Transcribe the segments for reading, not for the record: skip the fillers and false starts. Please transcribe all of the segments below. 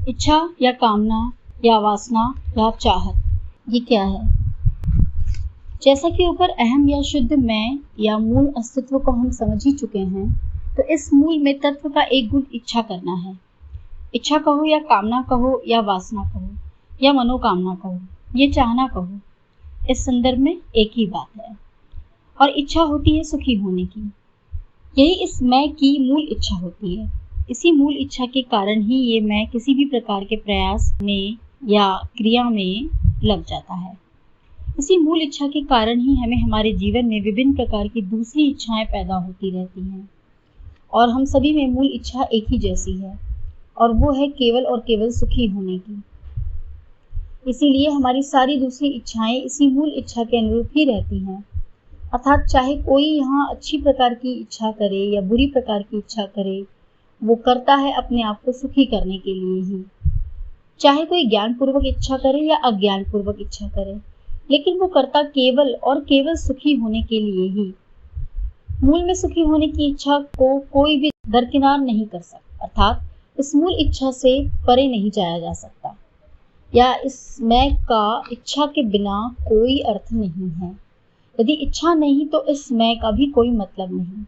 इच्छा या कामना या वासना या चाहत, ये क्या है? जैसा कि ऊपर अहम या शुद्ध मैं या मूल अस्तित्व को हम समझ ही चुके हैं, तो इस मूल में तत्व का एक गुण इच्छा करना है। इच्छा कहो या कामना कहो या वासना कहो या मनोकामना कहो, ये चाहना कहो, इस संदर्भ में एक ही बात है। और इच्छा होती है सुखी होने की। यही इस मैं की मूल इच्छा होती है। इसी मूल इच्छा के कारण ही ये मैं किसी भी प्रकार के प्रयास में या क्रिया में लग जाता है। इसी मूल इच्छा के कारण ही हमें हमारे जीवन में विभिन्न प्रकार की दूसरी इच्छाएं पैदा होती रहती हैं। और हम सभी में मूल इच्छा एक ही जैसी है, और वो है केवल और केवल सुखी होने की। इसीलिए हमारी सारी दूसरी इच्छाएं इसी मूल इच्छा के अनुरूप ही रहती हैं। अर्थात चाहे कोई यहाँ अच्छी प्रकार की इच्छा करे या बुरी प्रकार की इच्छा करे, वो करता है अपने आप को सुखी करने के लिए ही। चाहे कोई ज्ञानपूर्वक इच्छा करे या अज्ञानपूर्वक इच्छा करे, लेकिन वो करता केवल और केवल सुखी होने के लिए ही। मूल में सुखी होने की इच्छा को कोई भी दरकिनार नहीं कर सकता, अर्थात इस मूल इच्छा से परे नहीं जाया जा सकता, या इस मैं का इच्छा के बिना कोई अर्थ नहीं है। यदि इच्छा नहीं तो इस मैं का भी कोई मतलब नहीं।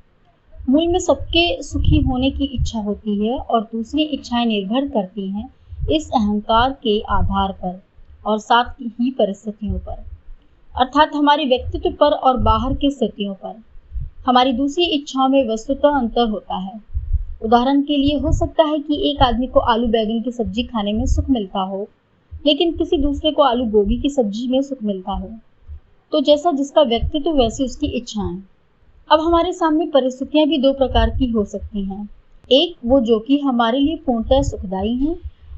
मूल में सबके सुखी होने की इच्छा होती है, और दूसरी इच्छाएं निर्भर करती हैं इस अहंकार के आधार पर और साथ ही परिस्थितियों पर, अर्थात हमारे व्यक्तित्व पर और बाहर की स्थितियों पर। हमारी दूसरी इच्छाओं में वस्तुतः अंतर होता है। उदाहरण के लिए हो सकता है कि एक आदमी को आलू बैंगन की सब्जी खाने में सुख मिलता हो, लेकिन किसी दूसरे को आलू गोभी की सब्जी में सुख मिलता हो। तो जैसा जिसका व्यक्तित्व वैसी उसकी इच्छाएं। अब हमारे सामने परिस्थितियां भी दो प्रकार की हो सकती हैं। एक वो जो कि हमारे लिए पूर्णतः सुखदायी हैं,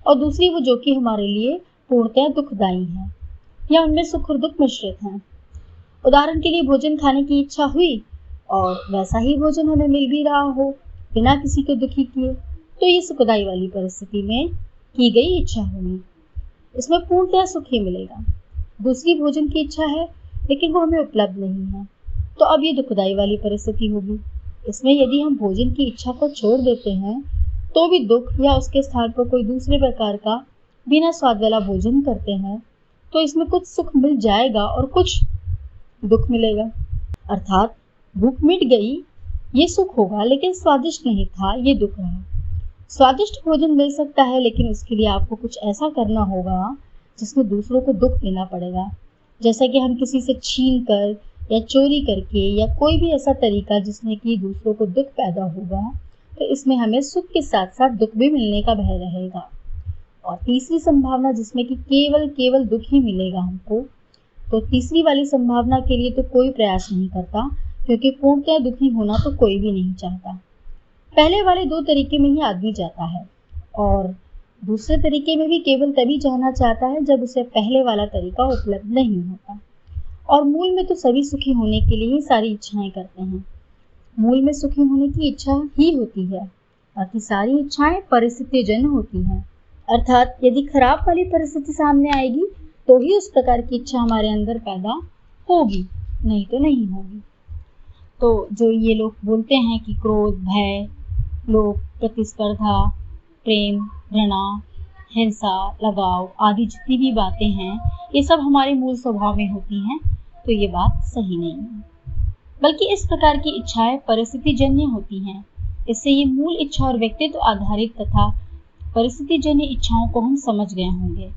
और दूसरी वो जो कि हमारे लिए पूर्णतः दुखदायी हैं, या उनमें सुख और दुख मिश्रित हैं। उदाहरण के लिए भोजन खाने की इच्छा हुई और वैसा ही भोजन हमें मिल भी रहा हो बिना किसी को दुखी किए, तो ये सुखदायी वाली परिस्थिति में की गई इच्छा होगी। इसमें पूर्णतः सुख ही मिलेगा। दूसरी भोजन की इच्छा है लेकिन वो हमें उपलब्ध नहीं है, तो अब ये दुखदायी वाली परिस्थिति होगी। इसमें यदि हम भोजन की इच्छा को छोड़ देते हैं तो भी दुख, या उसके स्थान पर कोई दूसरे प्रकार का बिना स्वाद वाला भोजन करते हैं, तो इसमें कुछ सुख मिल जाएगा और कुछ दुख मिलेगा। अर्थात भूख मिट गई, ये सुख होगा, लेकिन स्वादिष्ट नहीं था, ये दुख रहा। स्वादिष्ट भोजन मिल सकता है, लेकिन उसके लिए आपको कुछ ऐसा करना होगा जिसमें दूसरों को दुख देना पड़ेगा, जैसा कि हम किसी से छीन कर या चोरी करके, या कोई भी ऐसा तरीका जिसमें कि दूसरों को दुख पैदा होगा, तो इसमें हमें सुख के साथ साथ दुख भी मिलने का भय रहेगा। और तीसरी संभावना जिसमें कि केवल दुख ही मिलेगा हमको, तो तीसरी वाली संभावना के लिए तो कोई प्रयास नहीं करता, क्योंकि पूर्णतः दुखी होना तो कोई भी नहीं चाहता। पहले वाले दो तरीके में ही आदमी जाता है, और दूसरे तरीके में भी केवल तभी जाना चाहता है जब उसे पहले वाला तरीका उपलब्ध नहीं होता। और मूल में तो सभी सुखी होने के लिए ही सारी इच्छाएं करते हैं। मूल में सुखी होने की इच्छा ही होती है, बाकी सारी इच्छाएं परिस्थितिजन्य होती हैं। अर्थात यदि खराब वाली परिस्थिति सामने आएगी तो ही उस प्रकार की इच्छा हमारे अंदर पैदा होगी, नहीं तो नहीं होगी। तो जो ये लोग बोलते हैं कि क्रोध, भय, लोभ, प्रतिस्पर्धा, प्रेम, घृणा, हिंसा, लगाव आदि जितनी भी बातें हैं, ये सब हमारे मूल स्वभाव में होती हैं, तो ये बात सही नहीं है। बल्कि इस प्रकार की इच्छाएं परिस्थितिजन्य होती हैं। इससे ये मूल इच्छा और व्यक्तित्व आधारित तथा परिस्थितिजन्य इच्छाओं को हम समझ गए होंगे।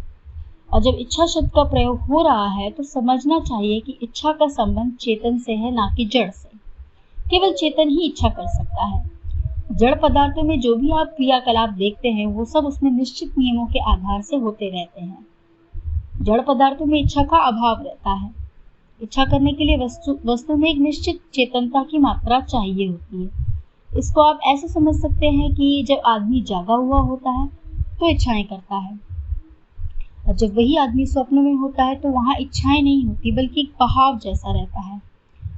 और जब इच्छा शब्द का प्रयोग हो रहा है तो समझना चाहिए कि इच्छा का संबंध चेतन से है, ना कि जड़ से। केवल चेतन ही इच्छा कर सकता है। जड़ पदार्थों में जो भी आप क्रियाकलाप देखते हैं, वो सब उसमें निश्चित नियमों के आधार से होते रहते हैं। जड़ पदार्थों में इच्छा का अभाव रहता है। इच्छा करने के लिए वस्तु में एक निश्चित चेतनता की मात्रा चाहिए होती है। इसको आप ऐसे समझ सकते हैं कि जब आदमी जागा हुआ होता है तो इच्छाएं करता है, और जब वही आदमी स्वप्न में होता है तो वहाँ इच्छाएं नहीं होती, बल्कि एक बहाव जैसा रहता है।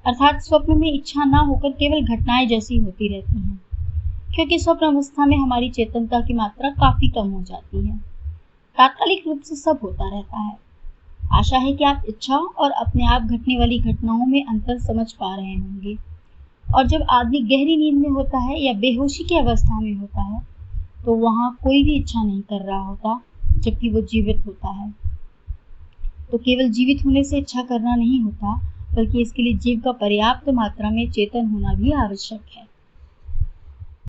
अर्थात स्वप्न में इच्छा ना होकर केवल घटनाएं जैसी होती रहती हैं, क्योंकि स्वप्न अवस्था में हमारी चेतनता की मात्रा काफी कम हो जाती है। तात्कालिक रूप से सब होता रहता है। आशा है कि आप इच्छा और अपने आप घटने वाली घटनाओं में अंतर समझ पा रहे होंगे। और जब आदमी गहरी नींद में होता है या बेहोशी की अवस्था में होता है, तो वहाँ कोई भी इच्छा नहीं कर रहा होता, जबकि वो जीवित होता है। तो केवल जीवित होने से इच्छा करना नहीं होता, बल्कि इसके लिए जीव का पर्याप्त मात्रा में चेतन होना भी आवश्यक है।